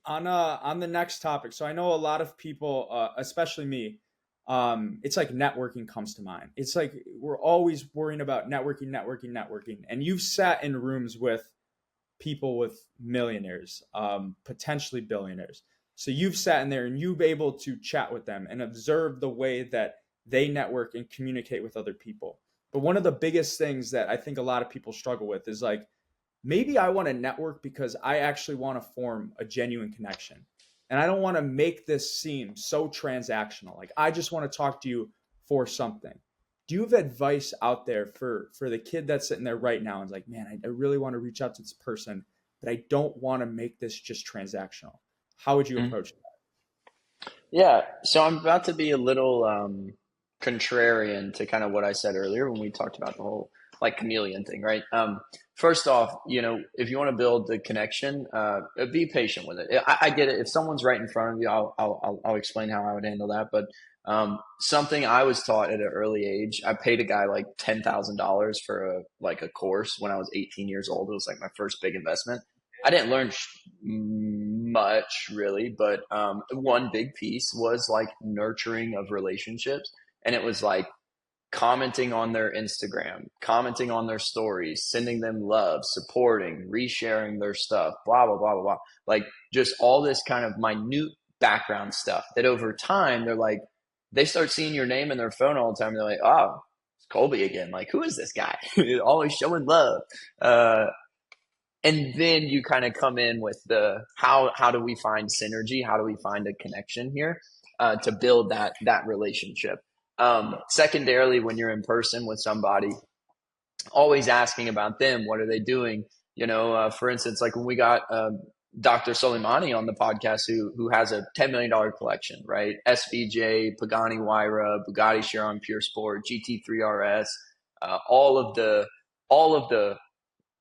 On the next topic, so I know a lot of people, especially me, it's like networking comes to mind. It's like we're always worrying about networking, and you've sat in rooms with people with millionaires, potentially billionaires. So you've sat in there and you've able to chat with them and observe the way that they network and communicate with other people. But one of the biggest things that I think a lot of people struggle with is like, maybe I want to network because I actually want to form a genuine connection. And I don't want to make this seem so transactional. Like I just want to talk to you for something. Do you have advice out there for the kid that's sitting there right now and is like, man, I really want to reach out to this person, but I don't want to make this just transactional? How would you Mhm. approach that? Yeah, so I'm about to be a little contrarian to kind of what I said earlier when we talked about the whole like chameleon thing, right? First off, if you want to build the connection, be patient with it. I get it. If someone's right in front of you, I'll explain how I would handle that. But something I was taught at an early age, I paid a guy like $10,000 for a course when I was 18 years old. It was like my first big investment. I didn't learn much really, but one big piece was like nurturing of relationships. And it was like commenting on their Instagram, commenting on their stories, sending them love, supporting, resharing their stuff, blah, blah, blah, blah, blah. Like just all this kind of minute background stuff that over time they're like, they start seeing your name in their phone all the time. And they're like, oh, it's Colby again. Like, who is this guy? Always showing love. Uh, and then you kind of come in with the how do we find synergy? How do we find a connection here to build that relationship? Secondarily, when you're in person with somebody, always asking about them. What are they doing? For instance, like when we got Dr. Soleimani on the podcast, who has a $10 million collection, right? SVJ, Pagani Huayra, Bugatti Chiron Pure Sport, GT3 RS, all of the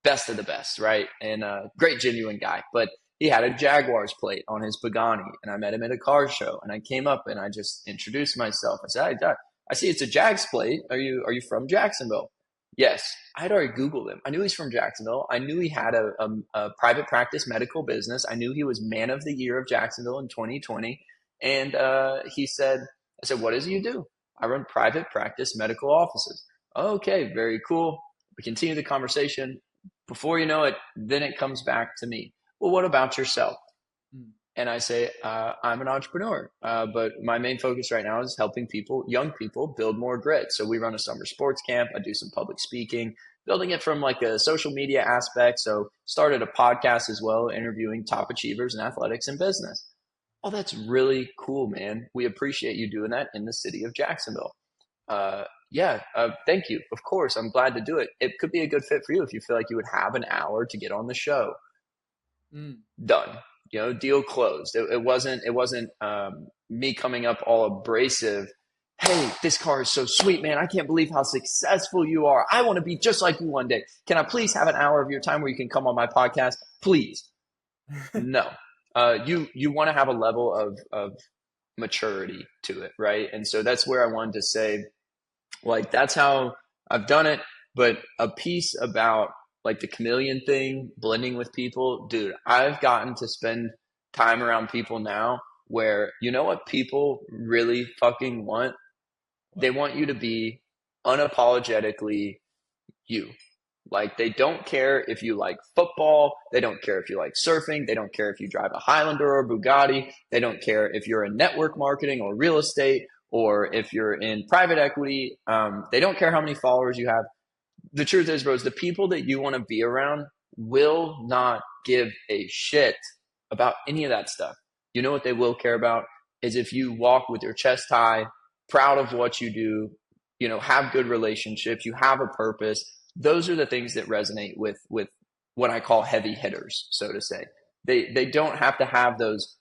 best of the best, right? And great, genuine guy. But he had a Jaguars plate on his Pagani, and I met him at a car show. And I came up and I just introduced myself. I said, "Hi, I see it's a Jags plate. Are you from Jacksonville?" Yes, I had already Googled him. I knew he's from Jacksonville. I knew he had a private practice medical business. I knew he was Man of the Year of Jacksonville in 2020. And I said, what does he do? I run private practice medical offices. Okay, very cool. We continue the conversation. Before you know it, then it comes back to me. Well, what about yourself? Mm. And I say, I'm an entrepreneur, but my main focus right now is helping people, young people, build more grit. So we run a summer sports camp. I do some public speaking, building it from like a social media aspect. So started a podcast as well, interviewing top achievers in athletics and business. Oh, that's really cool, man. We appreciate you doing that in the city of Jacksonville. Yeah, thank you. Of course, I'm glad to do it. It could be a good fit for you if you feel like you would have an hour to get on the show. Mm. Done. Deal closed. It wasn't me coming up all abrasive. Hey, this car is so sweet, man. I can't believe how successful you are. I want to be just like you one day. Can I please have an hour of your time where you can come on my podcast? Please. No. You want to have a level of maturity to it, right? And so that's where I wanted to say, like, that's how I've done it. But a piece about like the chameleon thing, blending with people, dude, I've gotten to spend time around people now where you know what people really fucking want? They What? want you to be unapologetically you. Like they don't care if you like football, they don't care if you like surfing, they don't care if you drive a Highlander or a Bugatti, they don't care if you're in network marketing or real estate or if you're in private equity. They don't care how many followers you have. The truth is, bros, the people that you want to be around will not give a shit about any of that stuff. You know what they will care about is if you walk with your chest high, proud of what you do, have good relationships, you have a purpose. Those are the things that resonate with what I call heavy hitters, so to say. They don't have to have those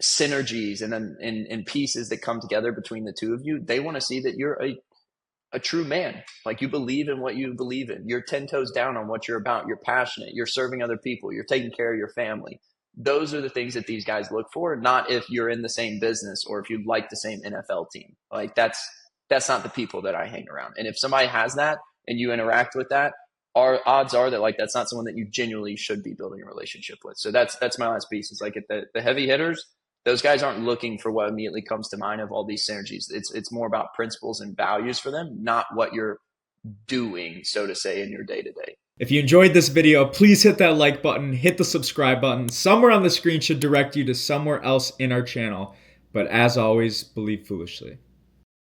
synergies and then in pieces that come together between the two of you. They want to see that you're a true man. Like you believe in what you believe in. You're 10 toes down on what you're about. You're passionate. You're serving other people. You're taking care of your family. Those are the things that these guys look for, not if you're in the same business or if you like the same NFL team. Like that's not the people that I hang around. And if somebody has that and you interact with that, odds are that like that's not someone that you genuinely should be building a relationship with. So that's my last piece. Is like at the heavy hitters, those guys aren't looking for what immediately comes to mind of all these synergies. It's more about principles and values for them, not what you're doing, so to say, in your day to day. If you enjoyed this video, please hit that like button, hit the subscribe button. Somewhere on the screen should direct you to somewhere else in our channel. But as always, believe foolishly.